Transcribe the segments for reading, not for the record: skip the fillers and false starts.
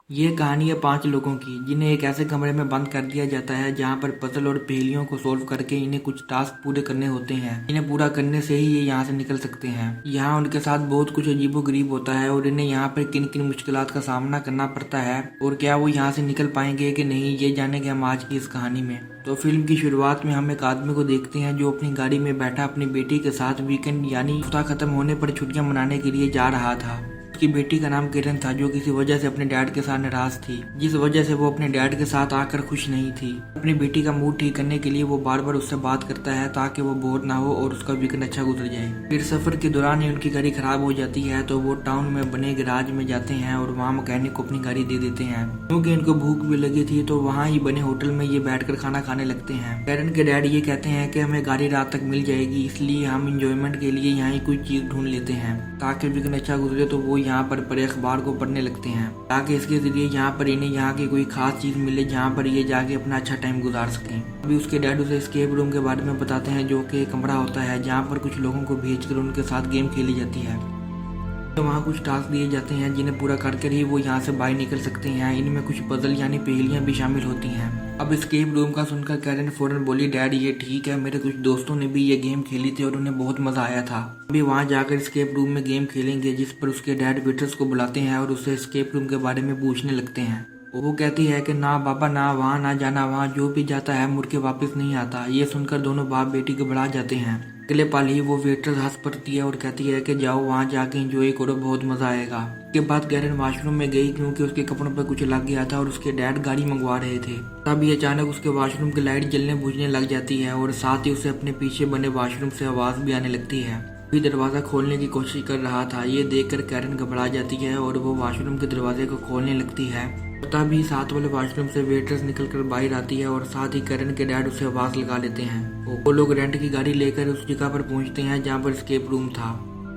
ये कहानी है 5 लोगों की जिन्हें एक ऐसे कमरे में बंद कर दिया जाता है जहाँ पर पजल और पहेलियों को सोल्व करके इन्हें कुछ टास्क पूरे करने होते हैं। इन्हें पूरा करने से ही ये यहाँ से निकल सकते हैं। यहाँ उनके साथ बहुत कुछ अजीबोगरीब होता है और इन्हें यहाँ पर किन किन मुश्किलात का सामना करना पड़ता है और क्या वो यहाँ से निकल पाएंगे कि नहीं, ये जानेंगे हम आज की इस कहानी में। तो फिल्म की शुरुआत में हम एक आदमी को देखते हैं जो अपनी गाड़ी में बैठा अपनी बेटी के साथ वीकेंड यानी हफ्ता खत्म होने पर छुट्टियां मनाने के लिए जा रहा था। उसकी बेटी का नाम किरण था जो किसी वजह से अपने डैड के साथ नाराज थी, जिस वजह से वो अपने डैड के साथ आकर खुश नहीं थी। अपनी बेटी का मूड ठीक करने के लिए वो बार बार उससे बात करता है ताकि वो बोर ना हो और उसका वीकेंड अच्छा गुजर जाए। फिर सफर के दौरान ही उनकी गाड़ी खराब हो जाती है तो वो टाउन में बने गैराज में जाते हैं और वहाँ मैकेनिक को अपनी गाड़ी दे देते हैं। क्योंकि इनको भूख भी लगी थी तो वहाँ ही बने होटल में ये बैठकर खाना खाने लगते हैं। कैरन के डैड ये कहते हैं कि हमें गाड़ी रात तक मिल जाएगी, इसलिए हम इंजॉयमेंट के लिए यहाँ कोई चीज ढूंढ लेते हैं ताकि वीकेंड अच्छा गुजरे। तो वो यहाँ पर पढ़े अखबार को पढ़ने लगते हैं ताकि इसके जरिए यहाँ पर इन्हें यहाँ की कोई खास चीज मिले जहाँ पर ये जाके अपना अच्छा टाइम गुजार सकें। अभी उसके डैड उसे एस्केप रूम के बारे में बताते हैं जो कि कमरा होता है जहाँ पर कुछ लोगों को भेजकर उनके साथ गेम खेली जाती है। तो वहाँ कुछ टास्क दिए जाते हैं जिन्हें पूरा करके ही वो यहाँ से बाहर निकल सकते हैं। इनमें कुछ पजल यानी पहेलियां भी शामिल होती हैं। अब एस्केप रूम का सुनकर कैरन फौरन बोली, डैड ये ठीक है, मेरे कुछ दोस्तों ने भी ये गेम खेली थी और उन्हें बहुत मजा आया था। अभी वहाँ जाकर एस्केप रूम में गेम खेलेंगे, जिस पर उसके डैड वेटर्स को बुलाते हैं और उससे एस्केप रूम के बारे में पूछने लगते हैं। वो कहती है कि ना बाबा, ना वहाँ ना जाना, वहाँ जो भी जाता है मुड़ के वापस नहीं आता। ये सुनकर दोनों बाप बेटी को बढ़ा जाते हैं। अगले पल ही वो वेटर हंस पड़ती है और कहती है कि जाओ वहाँ जाके एंजॉय करो, बहुत मजा आएगा। उसके बाद कैरन वॉशरूम में गई क्योंकि उसके कपड़ों पर कुछ लग गया था और उसके डैड गाड़ी मंगवा रहे थे। तभी अचानक उसके वॉशरूम की लाइट जलने बुझने लग जाती है और साथ ही उसे अपने पीछे बने वॉशरूम से आवाज भी आने लगती है। भी दरवाजा खोलने की कोशिश कर रहा था। ये देखकर कैरन घबरा जाती है और वो वॉशरूम के दरवाजे को खोलने लगती है। तभी साथ वाले वॉशरूम से वेटर्स निकलकर बाहर आती है और साथ ही कैरन के डैड उसे आवाज लगा लेते हैं। वो लोग रेंट की गाड़ी लेकर उस जगह पर पहुंचते हैं जहां पर एस्केप रूम था।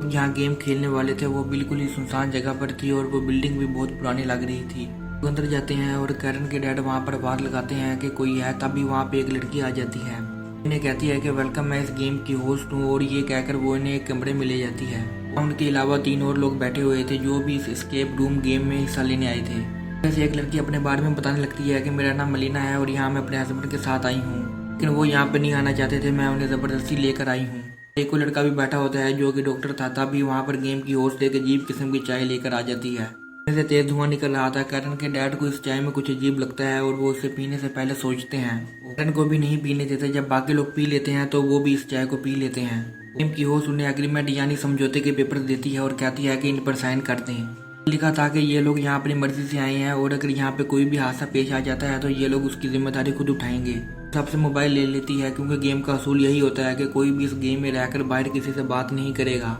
जहां गेम खेलने वाले थे वो बिल्कुल ही सुनसान जगह पर थी और वो बिल्डिंग भी बहुत पुरानी लग रही थी। वो अंदर जाते हैं और कैरन के डैड वहां पर आवाज लगाते हैं कि कोई है। तभी वहां पे एक लड़की आ जाती है। इन्हें कहती है कि वेलकम, मैं इस गेम की होस्ट हूँ, और ये कहकर वो इन्हें एक कमरे में ले जाती है। उनके अलावा 3 और लोग बैठे हुए थे जो भी इस एस्केप रूम गेम में हिस्सा लेने आए थे। जैसे एक लड़की अपने बारे में बताने लगती है कि मेरा नाम मलीना है और यहाँ मैं अपने हस्बैंड के साथ आई हूँ, लेकिन वो यहाँ पे नहीं आना चाहते थे, मैं उन्हें जबरदस्ती लेकर आई हूँ। एक और लड़का भी बैठा होता है जो कि डॉक्टर था। तभी वहाँ पर गेम की होस्ट एक अजीब किस्म की चाय लेकर आ जाती है। से तेज धुआं निकल रहा था। कैरन के डैड को इस चाय में कुछ अजीब लगता है और वो उसे पीने से पहले सोचते हैं। कैरन को भी नहीं पीने देते। जब बाकी लोग पी लेते हैं तो वो भी इस चाय को पी लेते हैं। गेम की होस्ट उन्हें एग्रीमेंट यानी समझौते के पेपर देती है और कहती है कि इन पर साइन कर दें। लिखा था कि ये लोग यहाँ अपनी मर्जी से आए हैं और अगर यहाँ पे कोई भी हादसा पेश आ जाता है तो ये लोग उसकी जिम्मेदारी खुद उठाएंगे। सबसे मोबाइल ले लेती है क्योंकि गेम का असूल यही होता है कि कोई भी इस गेम में रहकर बाहर किसी से बात नहीं करेगा,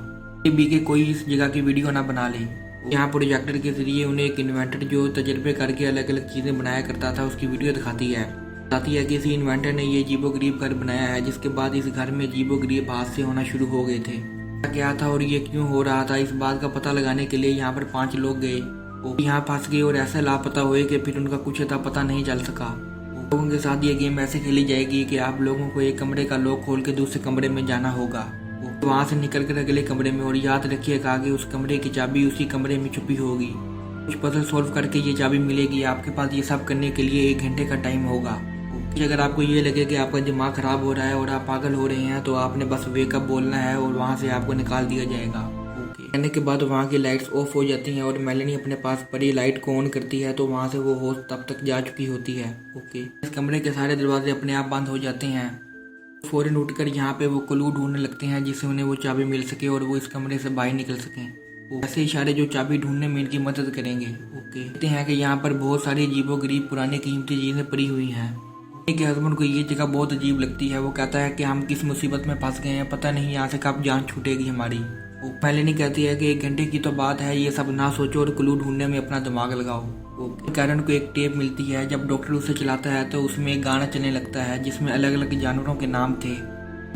भी के कोई इस जगह की वीडियो ना बना ले। यहाँ प्रोजेक्टर के जरिए उन्हें एक इन्वेंटर जो तजर्बे करके अलग अलग चीजें बनाया करता था उसकी वीडियो दिखाती है। बताती है कि इसी इन्वेंटर ने ये अजीबोगरीब घर बनाया है, जिसके बाद इस घर में अजीबोगरीब हादसे होना शुरू हो गए थे। क्या था और ये क्यों हो रहा था, इस बात का पता लगाने के लिए यहाँ पर 5 लोग गए। वो यहाँ फंस गए और ऐसे लापता हुए कि फिर उनका कुछ अता पता नहीं चल सका। लोगों के साथ ये गेम ऐसे खेली जाएगी कि आप लोगों को एक कमरे का लॉक खोल के दूसरे कमरे में जाना होगा, वहाँ से निकल कर अगले कमरे में, और याद रखिएगा कि उस कमरे की चाबी उसी कमरे में छुपी होगी। कुछ पजल सॉल्व करके ये चाबी मिलेगी। आपके पास ये सब करने के लिए 1 घंटे का टाइम होगा। अगर आपको ये लगे कि आपका दिमाग खराब हो रहा है और आप पागल हो रहे हैं तो आपने बस वेकअप बोलना है और वहाँ से आपको निकाल दिया जाएगा। कहने के बाद वहाँ की लाइट्स ऑफ हो जाती हैं और मेलेनी अपने पास पड़ी लाइट को ऑन करती है तो वहाँ से वो होस्ट तब तक जा चुकी होती है। इस कमरे के सारे दरवाजे अपने आप बंद हो जाते हैं। फौरन उठकर यहाँ पे वो क्लू ढूंढने लगते हैं जिससे उन्हें वो चाबी मिल सके और वो इस कमरे से बाहर निकल सकें। ऐसे इशारे जो चाबी ढूंढने में इनकी मदद करेंगे। कहते हैं कि यहाँ पर बहुत सारी अजीबोगरीब पुरानी कीमती चीजें पड़ी हुई हैं। के हस्बैंड को ये जगह बहुत अजीब लगती है। वो कहता है कि हम किस मुसीबत में फंस गए हैं, पता नहीं यहाँ से कब जान छूटेगी हमारी। वो मेलेनी कहती है कि 1 घंटे की तो बात है, ये सब ना सोचो और क्लू ढूंढने में अपना दिमाग लगाओ। कैरन को एक टेप मिलती है। जब डॉक्टर उसे चलाता है तो उसमें एक गाना चलने लगता है जिसमें अलग अलग जानवरों के नाम थे।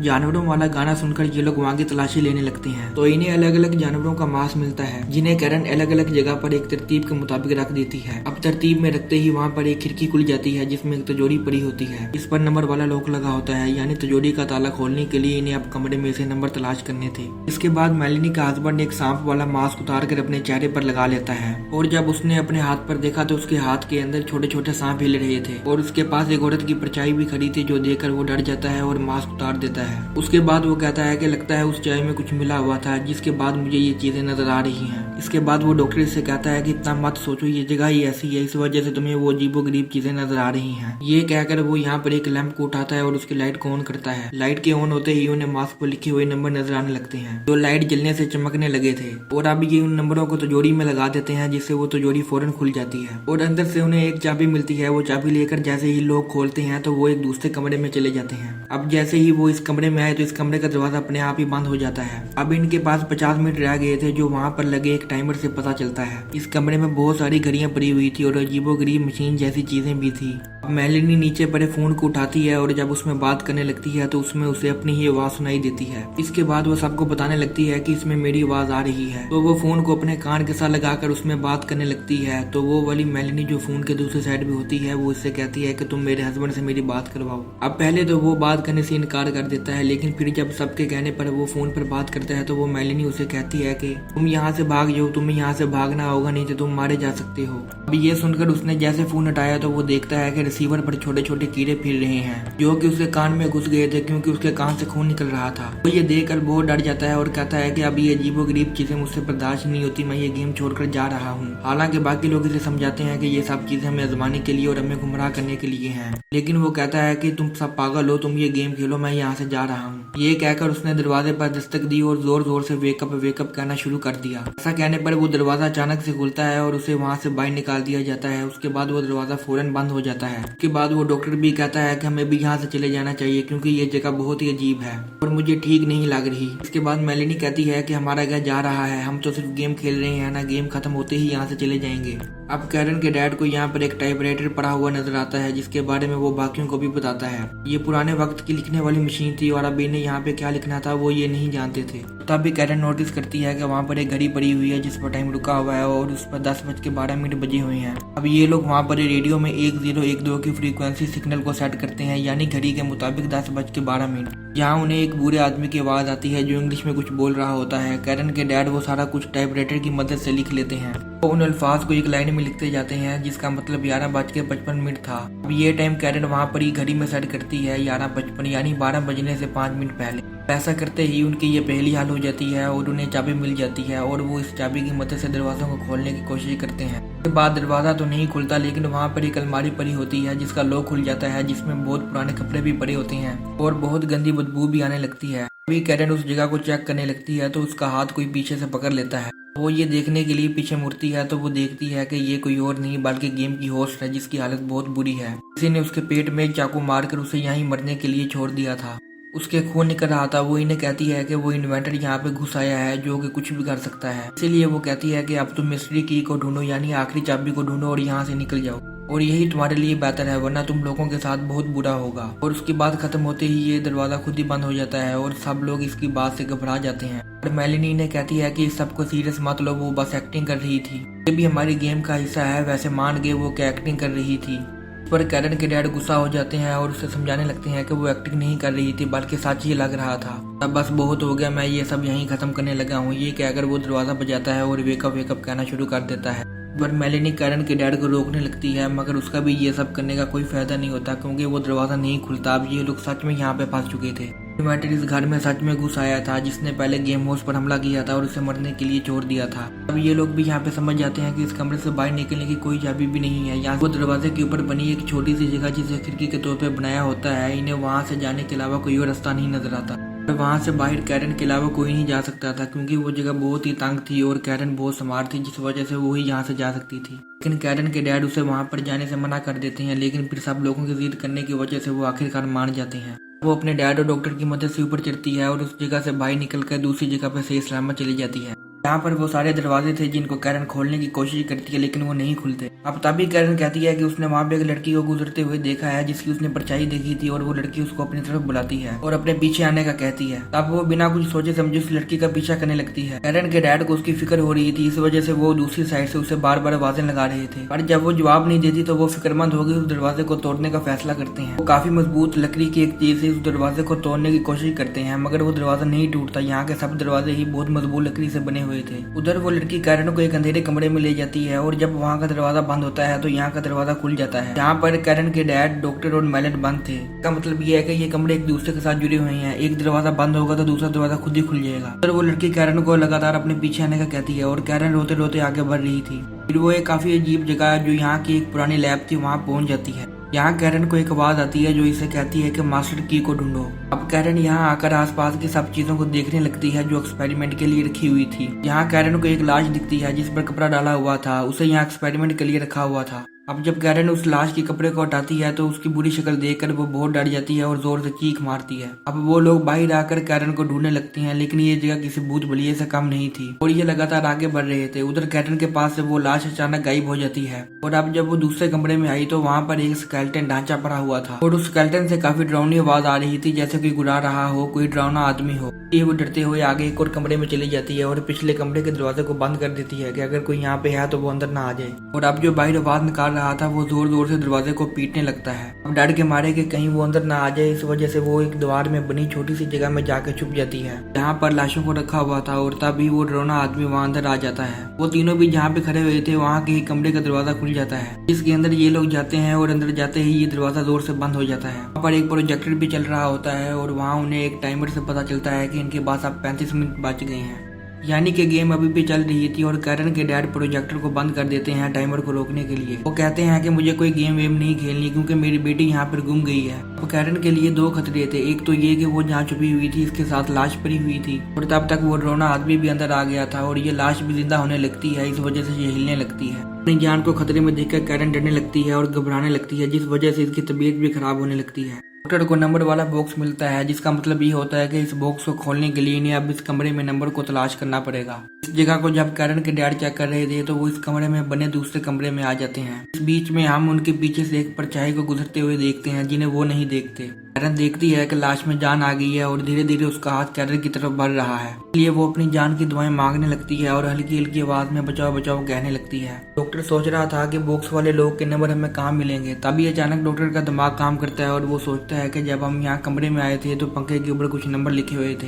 जानवरों वाला गाना सुनकर ये लोग वहाँ की तलाशी लेने लगते हैं। तो इन्हें अलग अलग जानवरों का मांस मिलता है, जिन्हें कैरन अलग अलग जगह पर एक तरतीब के मुताबिक रख देती है। अब तरतीब में रखते ही वहाँ पर एक खिड़की खुल जाती है जिसमें एक तिजोरी पड़ी होती है। इस पर नंबर वाला लॉक लगा होता है, यानी तिजोरी का ताला खोलने के लिए इन्हें अब कमरे में से नंबर तलाश करने थे। इसके बाद मेलिनी का हस्बैंड एक सांप वाला मास्क उतार कर अपने चेहरे पर लगा लेता है, और जब उसने अपने हाथ पर देखा तो उसके हाथ के अंदर छोटे छोटे सांप हिल रहे थे, और उसके पास एक औरत की परछाई भी खड़ी थी, जो देखकर वो डर जाता है और मास्क उतार देता है। उसके बाद वो कहता है कि लगता है उस चाय में कुछ मिला हुआ था, जिसके बाद मुझे ये चीजें नजर आ रही हैं। इसके बाद वो डॉक्टर से कहता है कि इतना मत सोचो, ये जगह ही ऐसी है, इस वजह से तुम्हें वो अजीबोगरीब चीजें नजर आ रही हैं। ये कहकर वो यहाँ पर एक लैंप को उठाता है और उसकी लाइट को ऑन करता है। लाइट के ऑन होते ही उन्हें मास्क पर लिखे हुए नंबर नजर आने लगते हैं, जो लाइट जलने से चमकने लगे थे, और अब ये उन नंबरों को तिजोरी में लगा देते हैं, जिससे वो तिजोरी फौरन खुल जाती है, और अंदर से उन्हें एक चाबी मिलती है। वो चाबी लेकर जैसे ही लोग खोलते हैं तो वो एक दूसरे कमरे में चले जाते हैं। अब जैसे ही वो इस कमरे में आए तो इस कमरे का दरवाजा अपने आप ही बंद हो जाता है। अब इनके पास 50 मिनट रह गए थे, जो वहाँ पर लगे एक टाइमर से पता चलता है। इस कमरे में बहुत सारी घड़ियां पड़ी हुई थी और अजीबोगरीब मशीन जैसी चीजें भी थी। अब मेलिनी नीचे पड़े फोन को उठाती है और जब उसमें बात करने लगती है तो उसमें उसे अपनी ही आवाज सुनाई देती है। इसके बाद वो सबको बताने लगती है कि इसमें मेरी आवाज आ रही है। तो वो फोन को अपने कान के साथ लगाकर उसमें बात करने लगती है। तो वो वाली मेलिनी जो फोन के दूसरी साइड में होती है, वो इससे कहती है कि तुम मेरे हस्बैंड से मेरी बात करवाओ। अब पहले तो वो बात करने से इनकार कर देता है, लेकिन फिर जब सबके कहने पर वो फोन पर बात करता है तो वो मेलिनी उसे कहती है कि तुम यहाँ से भाग जाओ, तुम्हें यहाँ से भागना होगा, नहीं तो तुम मारे जा सकते हो। अब ये सुनकर उसने जैसे फोन हटाया तो वो देखता है कि रिसीवर पर छोटे छोटे कीड़े फिर रहे हैं, जो कि उसके कान में घुस गए थे, क्योंकि उसके कान से खून निकल रहा था। वो ये देखकर बहुत डर जाता है और कहता है कि अब ये अजीबोगरीब चीजें मुझसे बर्दाश्त नहीं होती, मैं ये गेम छोड़कर जा रहा हूँ। हालांकि बाकी लोग इसे समझाते हैं कि ये सब चीजें हमें आजमाने के लिए और हमें गुमराह करने के लिए हैं, लेकिन वो कहता है कि तुम सब पागल हो, तुम ये गेम खेलो, मैं यहाँ से जा रहा हूँ। ये कहकर उसने दरवाजे पर दस्तक दी और जोर जोर से वेकअप कहना शुरू कर दिया। ऐसा कहने पर वो दरवाजा अचानक से खुलता है और उसे वहाँ से बाहर निकाल दिया जाता है। उसके बाद वो दरवाजा फौरन बंद हो जाता है। उसके बाद वो डॉक्टर भी कहता है कि हमें भी यहाँ से चले जाना चाहिए, क्योंकि ये जगह बहुत ही अजीब है और मुझे ठीक नहीं लग रही। इसके बाद मेलिनी कहती है कि हमारा घर जा रहा है, हम तो सिर्फ गेम खेल रहे हैं ना, गेम खत्म होते ही यहाँ से चले जाएंगे। अब कैरन के डैड को यहाँ पर एक टाइपराइटर पड़ा हुआ नजर आता है, जिसके बारे में वो बाकियों को भी बताता है। ये पुराने वक्त की लिखने वाली मशीन थी और अब इन्हें यहाँ पे क्या लिखना था वो ये नहीं जानते थे। तब भी कैरन नोटिस करती है कि वहाँ पर एक घड़ी पड़ी हुई है जिस पर टाइम रुका हुआ है और उस पर 10:12 बजे हुए हैं। अब ये लोग वहाँ पर रेडियो में 1012 की फ्रीक्वेंसी सिग्नल को सेट करते हैं, यानी घड़ी के मुताबिक 10:12। यहाँ उन्हें एक बूढ़े आदमी की आवाज आती है जो इंग्लिश में कुछ बोल रहा होता है। कैरन के डैड वो सारा कुछ टाइपराइटर की मदद से लिख लेते हैं। वो उन अल्फाज को एक लाइन में लिखते जाते हैं, जिसका मतलब 11:55 था। अब ये टाइम कैरन वहाँ पर ही घड़ी में सेट करती है 11:55, यानी 12 बजने से 5 मिनट पहले। ऐसा करते ही उनकी ये पहली हाल हो जाती है और उन्हें चाबी मिल जाती है और वो इस चाबी की मदद से दरवाजों को खोलने की कोशिश करते हैं। उसके बाद दरवाजा तो नहीं खुलता, लेकिन वहाँ पर एक अलमारी पड़ी होती है जिसका लॉक खुल जाता है, जिसमें बहुत पुराने कपड़े भी पड़े होते हैं और बहुत गंदी बदबू भी आने लगती है। अभी कैरन उस जगह को चेक करने लगती है तो उसका हाथ कोई पीछे से पकड़ लेता है। वो ये देखने के लिए पीछे मुड़ती है तो वो देखती है कि ये कोई और नहीं बल्कि गेम की होस्ट है, जिसकी हालत बहुत बुरी है। किसी ने उसके पेट में चाकू मारकर उसे यहीं मरने के लिए छोड़ दिया था। उसके खून निकल रहा था। वो इन्हें कहती है कि वो इन्वेंटर यहाँ पे घुस आया है जो कि कुछ भी कर सकता है। इसीलिए वो कहती है कि अब तुम मिस्ट्री की को ढूंढो, यानी आखिरी चाबी को ढूंढो और यहाँ से निकल जाओ, और यही तुम्हारे लिए बेहतर है, वरना तुम लोगों के साथ बहुत बुरा होगा। और उसकी बात खत्म होते ही ये दरवाजा खुद ही बंद हो जाता है और सब लोग इसकी बात से घबरा जाते हैं। और मेलिनी ने कहती है कि इस सबको सीरियस मत लो, वो बस एक्टिंग कर रही थी, ये भी हमारी गेम का हिस्सा है। वैसे मान गए वो क्या एक्टिंग कर रही थी। पर कैरन के डैड गुस्सा हो जाते हैं और उसे समझाने लगते हैं कि वो एक्टिंग नहीं कर रही थी बल्कि सच ही लग रहा था। अब बस बहुत हो गया, मैं ये सब यहीं खत्म करने लगा हूँ। ये कहकर वो दरवाजा बजाता है और वेकअप कहना शुरू कर देता है। पर मेलिनी कैरन के डैड को रोकने लगती है, मगर उसका भी ये सब करने का कोई फायदा नहीं होता, क्योंकि वो दरवाजा नहीं खुलता। अब ये लोग सच में यहाँ पे फंस चुके थे। इन्वेंटर इस घर में सच में घुस आया था, जिसने पहले गेम होस्ट पर हमला किया था और उसे मरने के लिए छोड़ दिया था। अब ये लोग भी यहाँ पे समझ जाते हैं कि इस कमरे से बाहर निकलने की कोई चाबी भी नहीं है। यहाँ वो दरवाजे के ऊपर बनी एक छोटी सी जगह जिसे खिड़की के तौर पर बनाया होता है। इन्हें वहाँ से जाने के अलावा कोई और रास्ता नहीं नजर आता। वहाँ से बाहर कैरन के अलावा कोई नहीं जा सकता था, क्योंकि वो जगह बहुत ही तंग थी और कैरन बहुत स्मार्ट थी, जिस वजह से वो ही यहाँ से जा सकती थी। लेकिन कैरन के डैड उसे वहाँ पर जाने से मना कर देते हैं, लेकिन फिर सब लोगों की जिद करने की वजह से वो आखिरकार मान जाते हैं। वो अपने डैड और डॉक्टर की मदद से ऊपर चढ़ती है और उस जगह से बाहर निकलकर दूसरी जगह पर सही सलामत चली जाती है। यहाँ पर वो सारे दरवाजे थे जिनको कैरन खोलने की कोशिश करती है लेकिन वो नहीं खुलते। अब तभी कैरन कहती है कि उसने वहाँ पे एक लड़की को गुजरते हुए देखा है जिसकी उसने परछाई देखी थी और वो लड़की उसको अपनी तरफ बुलाती है और अपने पीछे आने का कहती है। तब वो बिना कुछ सोचे समझे उस लड़की का पीछा करने लगती है। कैरन के डैड को उसकी फिक्र हो रही थी, इस वजह से वो दूसरी साइड से उसे बार बार आवाजें लगा रहे थे, पर जब वो जवाब नहीं देती तो वो फिक्रमंद होकर उस दरवाजे को तोड़ने का फैसला करते हैं। वो काफी मजबूत लकड़ी की एक चीज से उस दरवाजे को तोड़ने की कोशिश करते हैं मगर वो दरवाजा नहीं टूटता। यहाँ के सब दरवाजे ही बहुत मजबूत लकड़ी से बने हुए थे। उधर वो लड़की कैरन को एक अंधेरे कमरे में ले जाती है और जब वहाँ का दरवाजा बंद होता है तो यहाँ का दरवाजा खुल जाता है। यहाँ पर कैरन के डैड, डॉक्टर और मेलन बंद थे। इसका मतलब ये है कि ये कमरे एक दूसरे के साथ जुड़े हुए हैं, एक दरवाजा बंद होगा तो दूसरा दरवाजा खुद ही खुल जाएगा। उधर वो लड़की कैरन को लगातार अपने पीछे आने का कहती है और कैरन रोते रोते आगे बढ़ रही थी। फिर वो एक काफी अजीब जगह जो यहाँ की एक पुरानी लैब थी वहाँ पहुंच जाती है। यहाँ कैरन को एक आवाज आती है जो इसे कहती है कि मास्टर की को ढूंढो। अब कैरन यहाँ आकर आसपास की सब चीजों को देखने लगती है जो एक्सपेरिमेंट के लिए रखी हुई थी। यहाँ कैरन को एक लाश दिखती है जिस पर कपड़ा डाला हुआ था, उसे यहाँ एक्सपेरिमेंट के लिए रखा हुआ था। अब जब कैरन उस लाश के कपड़े को हटाती है तो उसकी बुरी शक्ल देखकर वो बहुत डर जाती है और जोर से चीख मारती है। अब वो लोग बाहर आकर कैरन को ढूंढने लगती हैं लेकिन ये जगह किसी भूत बलिए से कम नहीं थी और ये लगातार आगे बढ़ रहे थे। उधर कैरन के पास से वो लाश अचानक गायब हो जाती है और अब जब वो दूसरे कमरे में आई तो वहाँ पर एक स्केलेटन ढांचा पड़ा हुआ था और उस स्केलेटन से काफी डरावनी आवाज आ रही थी, जैसे कोई गुड़ा रहा हो, कोई डरावना आदमी हो। ये वो डरते हुए आगे एक और कमरे में चली जाती है और पिछले कमरे के दरवाजे को बंद कर देती है कि अगर कोई यहाँ पे है तो वो अंदर ना आ जाए। और अब जो बाहर आवाज निकाल रहा था वो जोर जोर से दरवाजे को पीटने लगता है। अब डर के मारे कि कहीं वो अंदर ना आ जाए, इस वजह से वो एक दीवार में बनी छोटी सी जगह में जाकर छुप जाती है जहाँ पर लाशों को रखा हुआ था और तभी वो डरावना आदमी वहाँ अंदर आ जाता है। वो तीनों भी जहाँ पे खड़े हुए थे वहाँ के ही कमरे का दरवाजा खुल जाता है जिसके अंदर ये लोग जाते हैं और अंदर जाते ही ये दरवाजा जोर से बंद हो जाता है। वहाँ पर एक प्रोजेक्टर भी चल रहा होता है और वहाँ उन्हें एक टाइमर से पता चलता है कि इनके पास अब 35 मिनट बच गए हैं, यानी कि गेम अभी भी चल रही थी। और कैरन के डैड प्रोजेक्टर को बंद कर देते हैं टाइमर को रोकने के लिए। वो कहते हैं कि मुझे कोई गेम वेम नहीं खेलनी क्योंकि मेरी बेटी यहाँ पर गुम गई है। अब कैरन के लिए दो खतरे थे, एक तो ये कि वो जहाँ छुपी हुई थी इसके साथ लाश पड़ी हुई थी और तब तक वो डरावना आदमी भी अंदर आ गया था और ये लाश भी जिंदा होने लगती है, इस वजह से ये हिलने लगती है। अपनी जान को खतरे में देखकर कैरन डरने लगती है और घबराने लगती है जिस वजह से इसकी तबीयत भी खराब होने लगती है। डॉक्टर को नंबर वाला बॉक्स मिलता है जिसका मतलब ये होता है कि इस बॉक्स को खोलने के लिए इन्हें अब इस कमरे में नंबर को तलाश करना पड़ेगा। इस जगह को जब कैरन के डैड चेक कर रहे थे तो वो इस कमरे में बने दूसरे कमरे में आ जाते हैं। इस बीच में हम उनके पीछे से एक परछाई को गुजरते हुए देखते हैं जिन्हें वो नहीं देखते। कैरन देखती है कि लाश में जान आ गई है और धीरे धीरे उसका हाथ कैरन की तरफ बढ़ रहा है, इसलिए वो अपनी जान की दुआएं मांगने लगती है और हल्की हल्की आवाज में बचाओ बचाओ कहने लगती है। डॉक्टर सोच रहा था कि बॉक्स वाले लोग के नंबर हमें कहाँ मिलेंगे, तभी अचानक डॉक्टर का दिमाग काम करता है और वो सोचता है कि जब हम यहाँ कमरे में आए थे तो पंखे के ऊपर कुछ नंबर लिखे हुए थे,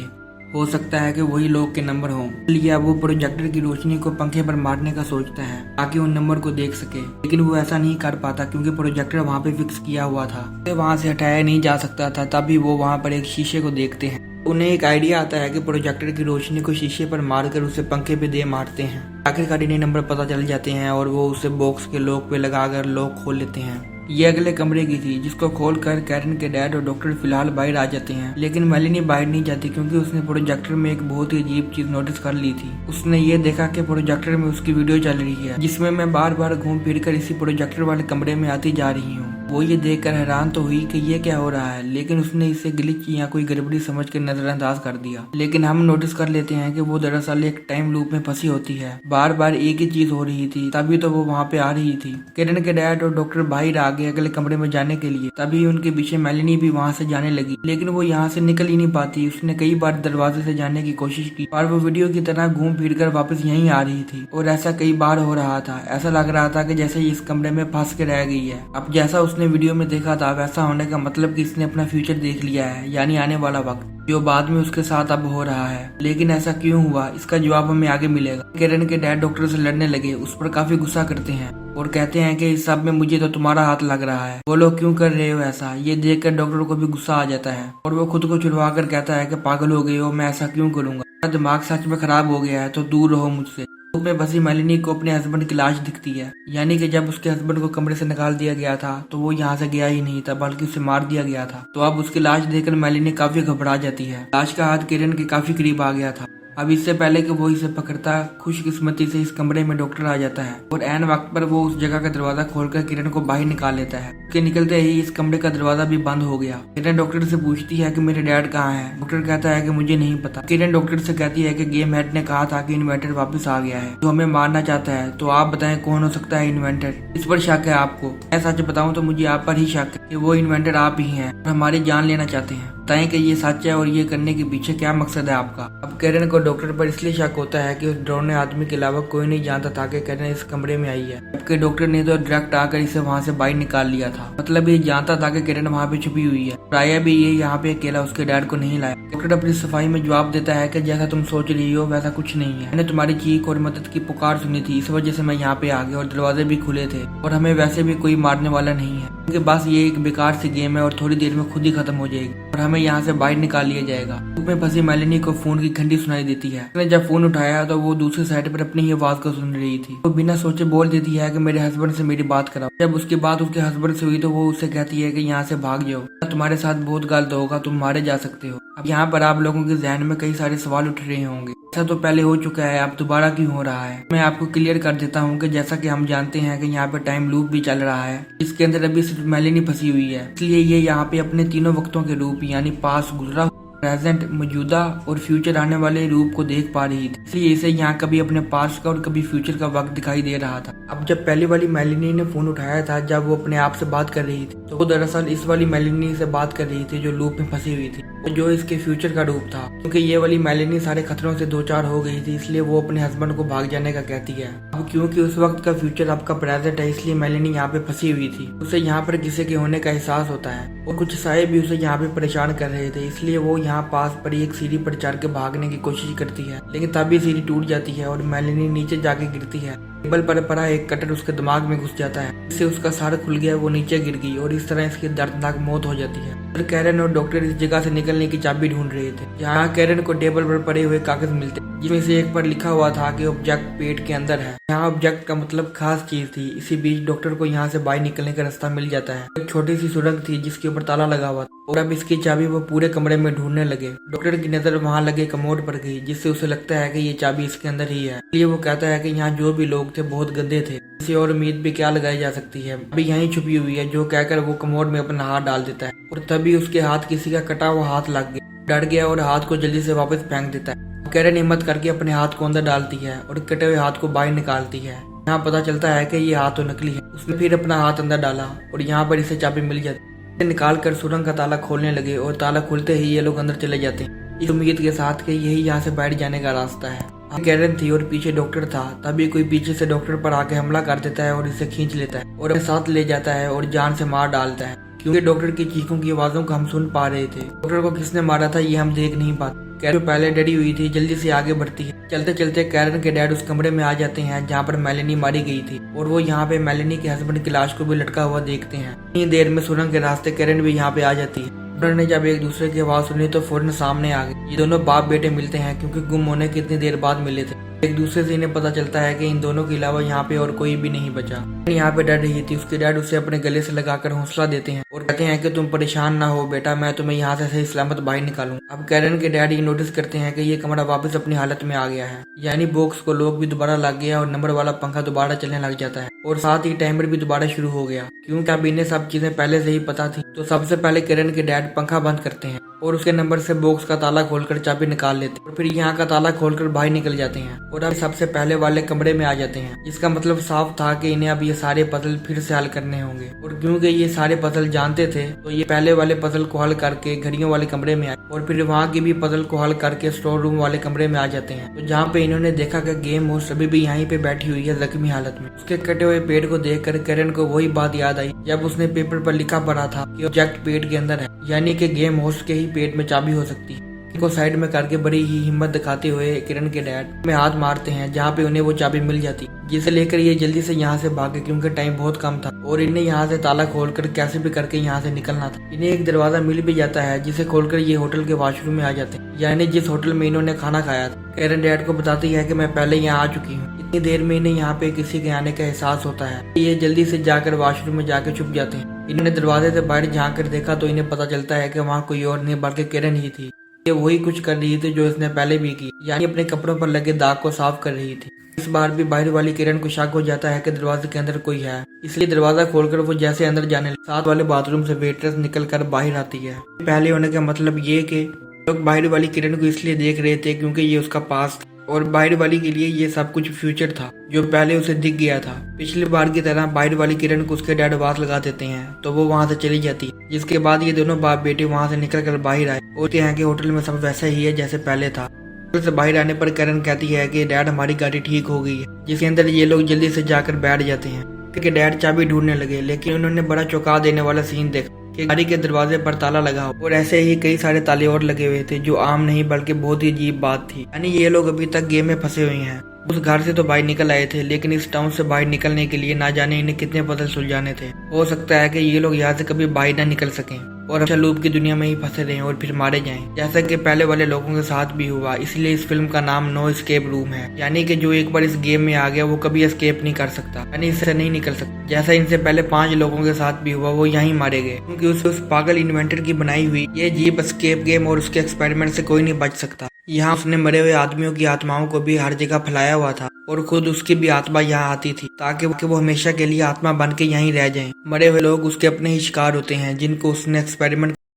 हो सकता है कि वही लोग के नंबर हों। इसलिए अब वो प्रोजेक्टर की रोशनी को पंखे पर मारने का सोचता है ताकि उन नंबर को देख सके, लेकिन वो ऐसा नहीं कर पाता क्योंकि प्रोजेक्टर वहाँ पे फिक्स किया हुआ था, तो वहाँ से हटाया नहीं जा सकता था। तभी वो वहाँ पर एक शीशे को देखते हैं। उन्हें एक आइडिया आता है कि प्रोजेक्टर की रोशनी को शीशे पर मारकर उसे पंखे पे दे मारते हैं। आखिरकार इन्हें नंबर पता चल जाते हैं और वो उसे बॉक्स के लॉक पे लगाकर लॉक खोल लेते हैं। ये अगले कमरे की थी जिसको खोलकर कैरन के डैड और डॉक्टर फिलहाल बाहर आ जाते हैं, लेकिन मेलिनी बाहर नहीं जाती क्योंकि उसने प्रोजेक्टर में एक बहुत ही अजीब चीज नोटिस कर ली थी। उसने ये देखा कि प्रोजेक्टर में उसकी वीडियो चल रही है जिसमें मैं बार बार घूम फिर कर इसी प्रोजेक्टर वाले कमरे में आती जा रही हूँ। वो ये देखकर हैरान तो हुई कि ये क्या हो रहा है, लेकिन उसने इसे ग्लिच या कोई गड़बड़ी समझकर नजरअंदाज कर दिया। लेकिन हम नोटिस कर लेते हैं कि वो दरअसल एक टाइम लूप में फंसी होती है, बार बार एक ही चीज हो रही थी, तभी तो वो वहाँ पे आ रही थी। कैरन के डैड और डॉक्टर बाहर आ गए अगले कमरे में जाने के लिए, तभी उनके पीछे मेलिनी भी वहाँ से जाने लगी, लेकिन वो यहाँ से निकल ही नहीं पाती। उसने कई बार दरवाजे से जाने की कोशिश की पर वो वीडियो की तरह घूम फिर कर वापस यहीं आ रही थी और ऐसा कई बार हो रहा था। ऐसा लग रहा था कि जैसे इस कमरे में फंस के रह गई है। अब जैसा उसने वीडियो में देखा था वैसा होने का मतलब कि इसने अपना फ्यूचर देख लिया है, यानी आने वाला वक्त जो बाद में उसके साथ अब हो रहा है। लेकिन ऐसा क्यों हुआ, इसका जवाब हमें आगे मिलेगा। कैरन के डैड डॉक्टर से लड़ने लगे, उस पर काफी गुस्सा करते हैं और कहते हैं कि इस सब में मुझे तो तुम्हारा हाथ लग रहा है, वो लोग क्यों कर रहे हो ऐसा। ये देखकर डॉक्टर को भी गुस्सा आ जाता है और वो खुद को छुड़वा कर कहता है कि पागल हो गई हो, मैं ऐसा क्यों करूंगा, मेरा दिमाग सच में खराब हो गया है, तो दूर रहो मुझसे। में बसी मेलिनी को अपने हस्बैंड की लाश दिखती है, यानी कि जब उसके हस्बैंड को कमरे से निकाल दिया गया था तो वो यहाँ से गया ही नहीं था बल्कि उसे मार दिया गया था। तो अब उसकी लाश देखकर मेलिनी काफी घबरा जाती है। लाश का हाथ कैरन के काफी करीब आ गया था अब इससे पहले कि वो इसे पकड़ता, खुशकिस्मती से इस कमरे में डॉक्टर आ जाता है और ऐन वक्त पर वो उस जगह का दरवाजा खोलकर किरण को बाहर निकाल लेता है। उसके निकलते ही इस कमरे का दरवाजा भी बंद हो गया। किरण डॉक्टर से पूछती है कि मेरे डैड कहाँ हैं। डॉक्टर कहता है कि मुझे नहीं पता। किरण डॉक्टर से कहती है कि गेम हेड ने कहा था कि इन्वेंटर वापस आ गया है, तो हमें मारना चाहता है, तो आप बताएं कौन हो सकता है इन्वेंटर। इस पर शक है आपको? मैं सच बताऊं तो मुझे आप पर ही शक है कि वो इन्वेंटर आप ही हैं और हमारी जान लेना चाहते हैं। बताएं कि ये सच है और ये करने के पीछे क्या मकसद है आपका। अब किरण को डॉक्टर पर इसलिए शक होता है कि उस डरोने आदमी के अलावा कोई नहीं जानता था कि किरण इस कमरे में आई है, जबकि डॉक्टर ने तो डायरेक्ट आकर इसे वहाँ से बाहर निकाल लिया था। मतलब ये जानता था कि किरण वहाँ पे छुपी हुई है और आया भी ये यहाँ पे अकेला, उसके डैड को नहीं लाया। डॉक्टर अपनी सफाई में जवाब देता है कि जैसा तुम सोच रही हो वैसा कुछ नहीं है। मैंने तुम्हारी चीख और मदद की पुकार सुनी थी, इस वजह से मैं यहाँ पे आ गया और दरवाजे भी खुले थे और हमें वैसे भी कोई मारने वाला नहीं है, क्योंकि बस ये एक बेकार सी गेम है और थोड़ी देर में खुद ही खत्म हो जाएगी और हमें यहाँ से बाहर निकाल लिया जाएगा। धूप में फंसी मेलेनी को फोन की घंटी सुनाई देती है। उसने जब फोन उठाया तो वो दूसरी साइड पर अपनी ही आवाज को सुन रही थी। वो बिना सोचे बोल देती है कि मेरे हस्बैंड से मेरी बात कराओ। जब उसकी बात उसके हस्बैंड से हुई तो वो उससे कहती है कि यहाँ से भाग जाओ, तुम्हारे साथ बहुत गलत होगा, तुम मारे जा सकते हो। अब यहाँ पर आप लोगों के जहन में कई सारे सवाल उठ रहे होंगे, ऐसा तो पहले हो चुका है, अब दोबारा क्यों हो रहा है। मैं आपको क्लियर कर देता हूँ कि जैसा कि हम जानते हैं कि यहाँ पे टाइम लूप भी चल रहा है, इसके अंदर अभी सिर्फ मेलेनी फंसी हुई है, इसलिए ये यहाँ पे अपने तीनों वक्तों के रूप यानी पास, गुजरा, प्रेजेंट, मौजूदा और फ्यूचर आने वाले रूप को देख पा रही थी। इसलिए इसे यहाँ कभी अपने पास्ट का और कभी फ्यूचर का वक्त दिखाई दे रहा था। अब जब पहली वाली मेलेनी ने फोन उठाया था, जब वो अपने आप से बात कर रही थी, तो वो दरअसल इस वाली मेलेनी से बात कर रही थी जो लूप में फंसी हुई थी, जो इसके फ्यूचर का रूप था। क्योंकि ये वाली मेलेनी सारे खतरों से दो चार हो गई थी, इसलिए वो अपने हस्बैंड को भाग जाने का कहती है। अब क्योंकि उस वक्त का फ्यूचर आपका प्रेजेंट है, इसलिए मेलेनी यहाँ पे फंसी हुई थी। उसे यहाँ पर किसी के होने का एहसास होता है और कुछ साये भी उसे यहाँ पे परेशान कर रहे थे, इसलिए वो यहाँ पास पर एक सीढ़ी पर चढ़ के भागने की कोशिश करती है, लेकिन तभी सीढ़ी टूट जाती है और मेलेनी नीचे जाके गिरती है। टेबल पर पड़ा एक कटर उसके दिमाग में घुस जाता है, इससे उसका सर खुल गया, वो नीचे गिर गई और इस तरह इसकी दर्दनाक मौत हो जाती है। फिर कैरन और डॉक्टर इस जगह से निकलने की चाबी ढूंढ रहे थे। यहाँ कैरन को टेबल पर पड़े हुए कागज मिलते, जिसमें से एक पर लिखा हुआ था कि ऑब्जेक्ट पेट के अंदर है। यहाँ ऑब्जेक्ट का मतलब खास चीज थी। इसी बीच डॉक्टर को यहाँ से बाहर निकलने का रास्ता मिल जाता है। एक छोटी सी सुरंग थी जिसके ऊपर ताला लगा हुआ था और अब इसकी चाबी वो पूरे कमरे में ढूंढने लगे। डॉक्टर की नजर वहाँ लगे कमोड पर गई, जिससे उसे लगता है कि ये चाबी इसके अंदर ही है। इसलिए वो कहता है कि यहाँ जो भी लोग थे बहुत गंदे थे, इसे और उम्मीद भी क्या लगाई जा सकती है, अभी यहीं छुपी हुई है, जो कहकर वो कमोड में अपना हाथ डाल देता है और तभी उसके हाथ किसी का कटा हुआ हाथ लग गया। डर गया और हाथ को जल्दी से वापस फेंक देता है। कैरन हिम्मत करके अपने हाथ को अंदर डालती है और कटे हुए हाथ को बाहर निकालती है। यहाँ पता चलता है कि ये हाथ तो नकली है। उसने फिर अपना हाथ अंदर डाला और यहाँ पर इसे चाबी मिल जाती है। निकाल कर सुरंग का ताला खोलने लगे और ताला खुलते ही ये लोग अंदर चले जाते हैं, इस उम्मीद के साथ कि यही यहाँ से बैठ जाने का रास्ता है। कैरन थी और पीछे डॉक्टर था, तभी कोई पीछे से डॉक्टर पर आके हमला कर देता है और इसे खींच लेता है और अपने साथ ले जाता है और जान से मार डालता है। क्योंकि डॉक्टर की चीखों की आवाजों को हम सुन पा रहे थे, डॉक्टर को किसने मारा था ये हम देख नहीं पाते। कैरन पहले डरी हुई थी, जल्दी से आगे बढ़ती है। चलते चलते कैरन के डैड उस कमरे में आ जाते हैं जहाँ पर मेलेनी मारी गई थी और वो यहाँ पे मेलेनी के हस्बैंड की लाश को भी लटका हुआ देखते हैं। इतनी देर में सुरंग के रास्ते कैरन भी यहाँ पे आ जाती है। डॉक्टर ने जब एक दूसरे की आवाज सुनी तो फौरन सामने आ गए। ये दोनों बाप बेटे मिलते हैं क्योंकि गुम होने के इतनी देर बाद मिले थे। एक दूसरे से इन्हें पता चलता है कि इन दोनों के अलावा यहाँ पे और कोई भी नहीं बचा। यहाँ पे डर रही थी, उसके डैड उसे अपने गले से लगाकर हौसला देते हैं और कहते हैं कि तुम परेशान ना हो बेटा, मैं तुम्हें यहाँ से सही सलामत बाहर निकालूं। अब कैरन के डैड ये नोटिस करते हैं कि ये कमरा वापस अपनी हालत में आ गया है, यानी बॉक्स को लॉक भी दोबारा लग गया और नंबर वाला पंखा दोबारा चलने लग जाता है और साथ ही टाइमर भी दोबारा शुरू हो गया। क्योंकि अब इन्हें सब चीजें पहले से ही पता थी, तो सबसे पहले कैरन के डैड पंखा बंद करते हैं और उसके नंबर से बॉक्स का ताला खोलकर चाबी निकाल लेते हैं और फिर यहाँ का ताला खोलकर बाहर निकल जाते हैं और अब सबसे पहले वाले कमरे में आ जाते हैं। इसका मतलब साफ था कि इन्हें अब ये सारे पजल फिर से हल करने होंगे और क्योंकि ये सारे पजल जानते थे तो ये पहले वाले पजल को हल करके घड़ियों वाले कमरे में आए और फिर वहाँ की भी पजल को हल करके स्टोर रूम वाले कमरे में आ जाते हैं। तो जहाँ पे इन्होंने देखा कि गेम होस्ट अभी भी यहीं पे बैठी हुई है जख्मी हालत में। उसके कटे हुए पेट को देखकर कैरन को वही बात याद आई जब उसने पेपर पर लिखा पढ़ा था कि ऑब्जेक्ट पेट के अंदर है, यानी कि गेम होस्ट के ही पेट में चाबी हो सकती है। को साइड में करके बड़ी ही हिम्मत दिखाते हुए किरण के डैड में हाथ मारते हैं जहाँ पे उन्हें वो चाबी मिल जाती, जिसे लेकर ये जल्दी से यहाँ से भागे क्योंकि टाइम बहुत कम था और इन्हें यहाँ से ताला खोलकर कैसे भी करके यहाँ से निकलना था। इन्हें एक दरवाजा मिल भी जाता है जिसे खोलकर ये होटल के वॉशरूम में आ जाते हैं, यानी जिस होटल में इन्होंने खाना खाया था। किरण डैड को बताती है कि मैं पहले यहाँ आ चुकी हूँ। इतनी देर में इन्हें यहाँ पे किसी के आने का एहसास होता है। ये जल्दी से जाकर वॉशरूम में जाकर छुप जाते हैं। इन्होंने दरवाजे से बाहर झांक कर देखा तो इन्हें पता चलता है कि वहाँ कोई और नहीं बल्कि किरण ही थी। ये वही कुछ कर रही थी जो इसने पहले भी की, यानी अपने कपड़ों पर लगे दाग को साफ कर रही थी। इस बार भी बाहर वाली किरण को शक हो जाता है कि दरवाजे के अंदर कोई है, इसलिए दरवाजा खोलकर वो जैसे अंदर जाने लगी, साथ वाले बाथरूम से वेट्रेस निकलकर बाहर आती है। पहले होने का मतलब ये कि लोग बाहर वाली किरण को इसलिए देख रहे थे क्योंकि ये उसका पास था और बाहर वाली के लिए ये सब कुछ फ्यूचर था जो पहले उसे दिख गया था। पिछली बार की तरह बाहर वाली किरण को उसके डैड आवाज लगा देते हैं तो वो वहां से चली जाती है, जिसके बाद ये दोनों बाप बेटे वहां से निकल कर बाहर आए और कहते हैं कि होटल में सब वैसा ही है जैसे पहले था। होटल से बाहर आने पर करण कहती है कि डैड हमारी गाड़ी ठीक हो गई है, जिसके अंदर ये लोग जल्दी से जाकर बैठ जाते हैं कि डैड चाबी ढूंढने लगे, लेकिन उन्होंने बड़ा चौंका देने वाला सीन देखा कि गाड़ी के दरवाजे पर ताला लगा हो और ऐसे ही कई सारे ताले और लगे हुए थे जो आम नहीं बल्कि बहुत ही अजीब बात थी। यानी ये लोग अभी तक गेम में फंसे हुए हैं। उस घर से तो बाहर निकल आए थे, लेकिन इस टाउन से बाहर निकलने के लिए ना जाने इन्हें कितने पजल सुलझाने थे। हो सकता है कि ये लोग यहाँ से कभी बाहर ना निकल सकें और अच्छा लूप की दुनिया में ही फंसे रहें और फिर मारे जाएं, जैसा कि पहले वाले लोगों के साथ भी हुआ। इसलिए इस फिल्म का नाम नो एस्केप रूम है, यानी कि जो एक बार इस गेम में आ गया वो कभी एस्केप नहीं कर सकता, यानी इससे नहीं निकल सकता। जैसा इनसे पहले 5 लोगों के साथ भी हुआ, वो यहीं मारे गए क्योंकि उस पागल इन्वेंटर की बनाई हुई ये जीप एस्केप गेम और उसके एक्सपेरिमेंट से कोई नहीं बच सकता। यहाँ उसने मरे हुए आदमियों की आत्माओं को भी हर जगह फैलाया हुआ था और खुद उसकी भी आत्मा यहाँ आती थी ताकि वो हमेशा के लिए आत्मा बन के यहीं रह जाएं। मरे हुए लोग उसके अपने ही शिकार होते हैं जिनको उसने एक्सपेरिमेंट